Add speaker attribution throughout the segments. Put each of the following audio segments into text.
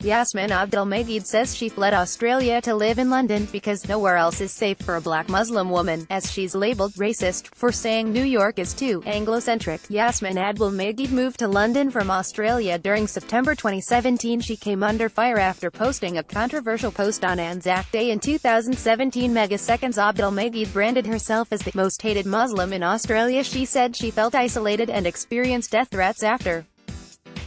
Speaker 1: Yassmin Abdel-Magied says she fled Australia to live in London because nowhere else is safe for a black Muslim woman, as she's labelled racist for saying New York is too Anglo-centric. Yassmin Abdel-Magied moved to London from Australia during September 2017. She came under fire after posting a controversial post on Anzac Day in 2017. Megaseconds. Abdel-Magied branded herself as the most hated Muslim in Australia. She said she felt isolated and experienced death threats after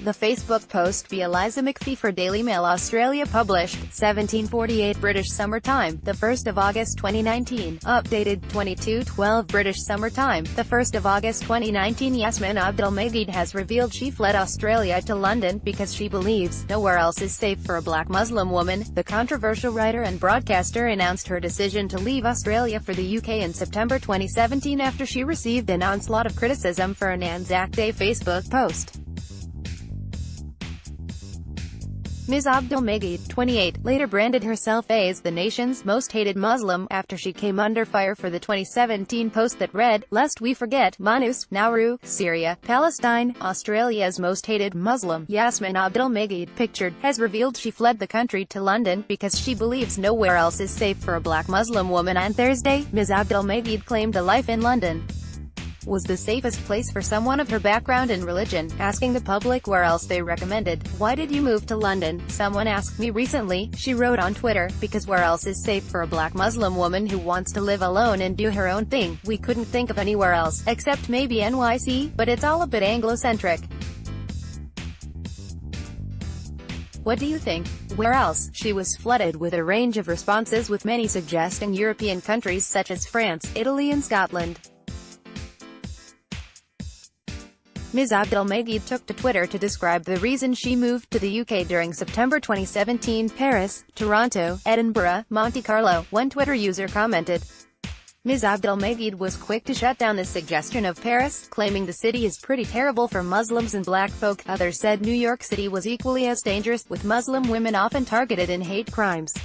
Speaker 1: the Facebook post by Eliza McPhee for Daily Mail Australia published 1748 British Summer Time, the 1st of August 2019, updated 22:12 British Summer Time, the 1st of August 2019. Yassmin Abdel-Magied has revealed she fled Australia to London because she believes nowhere else is safe for a black Muslim woman. The controversial writer and broadcaster announced her decision to leave Australia for the UK in September 2017 after she received an onslaught of criticism for an Anzac Day Facebook post. Ms. Abdel-Magied, 28, later branded herself as the nation's most hated Muslim, after she came under fire for the 2017 post that read, "Lest we forget, Manus, Nauru, Syria, Palestine, Australia's most hated Muslim." Yassmin Abdel-Magied, pictured, has revealed she fled the country to London because she believes nowhere else is safe for a black Muslim woman. On Thursday, Ms. Abdel-Magied claimed a life in London was the safest place for someone of her background and religion, asking the public where else they recommended. "Why did you move to London? Someone asked me recently," she wrote on Twitter, "because where else is safe for a black Muslim woman who wants to live alone and do her own thing? We couldn't think of anywhere else, except maybe NYC, but it's all a bit Anglo-centric. What do you think? Where else?" She was flooded with a range of responses, with many suggesting European countries such as France, Italy and Scotland. Ms. Abdel-Magied took to Twitter to describe the reason she moved to the UK during September 2017. Paris, Toronto, Edinburgh, Monte Carlo, one Twitter user commented. Ms. Abdel-Magied was quick to shut down the suggestion of Paris, claiming the city is pretty terrible for Muslims and black folk. Others said New York City was equally as dangerous, with Muslim women often targeted in hate crimes.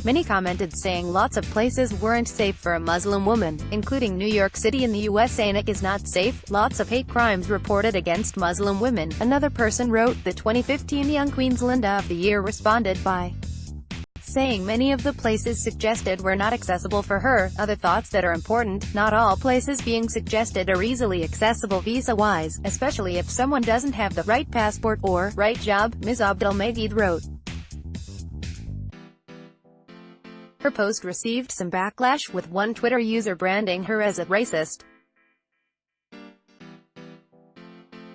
Speaker 1: Many commented saying lots of places weren't safe for a Muslim woman, including New York City in the US. "Saying is not safe, lots of hate crimes reported against Muslim women." Another person wrote. The 2015 Young Queensland of the Year responded by saying many of the places suggested were not accessible for her. Other thoughts that are important: not all places being suggested are easily accessible visa-wise, especially if someone doesn't have the right passport or right job, Ms. Abdel-Magied wrote. Her post received some backlash, with one Twitter user branding her as a racist.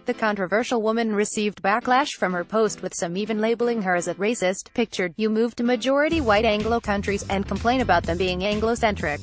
Speaker 1: The controversial woman received backlash from her post, with some even labeling her as a racist. Pictured, "You move to majority white Anglo countries and complain about them being Anglo-centric.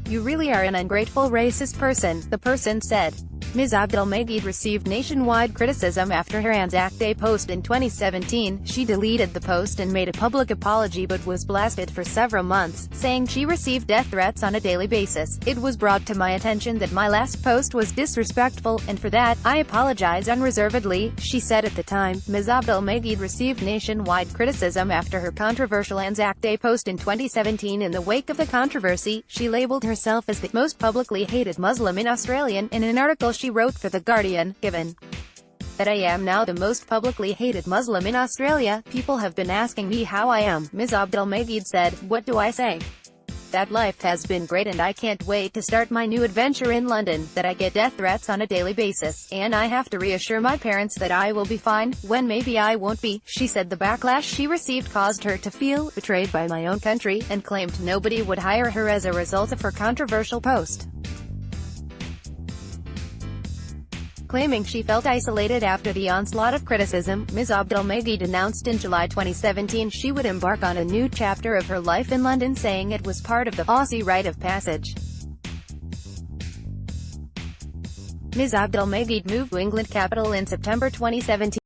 Speaker 1: You really are an ungrateful racist person," the person said. Ms. Abdel-Magied received nationwide criticism after her Anzac Day post in 2017. She deleted the post and made a public apology, but was blasted for several months, saying she received death threats on a daily basis. "It was brought to my attention that my last post was disrespectful, and for that, I apologize unreservedly," she said at the time. Ms. Abdel-Magied received nationwide criticism after her controversial Anzac Day post in 2017. In the wake of the controversy, she labeled herself as the most publicly hated Muslim in Australia. In an article she wrote for The Guardian, "Given that I am now the most publicly hated Muslim in Australia, people have been asking me how I am." Ms. Abdel-Magied said, "What do I say? That life has been great and I can't wait to start my new adventure in London, that I get death threats on a daily basis, and I have to reassure my parents that I will be fine, when maybe I won't be," she said. The backlash she received caused her to feel betrayed by my own country, and claimed nobody would hire her as a result of her controversial post. Claiming she felt isolated after the onslaught of criticism, Ms. Abdel-Magied announced in July 2017 she would embark on a new chapter of her life in London, saying it was part of the Aussie rite of passage. Ms. Abdel-Magied moved to England capital in September 2017.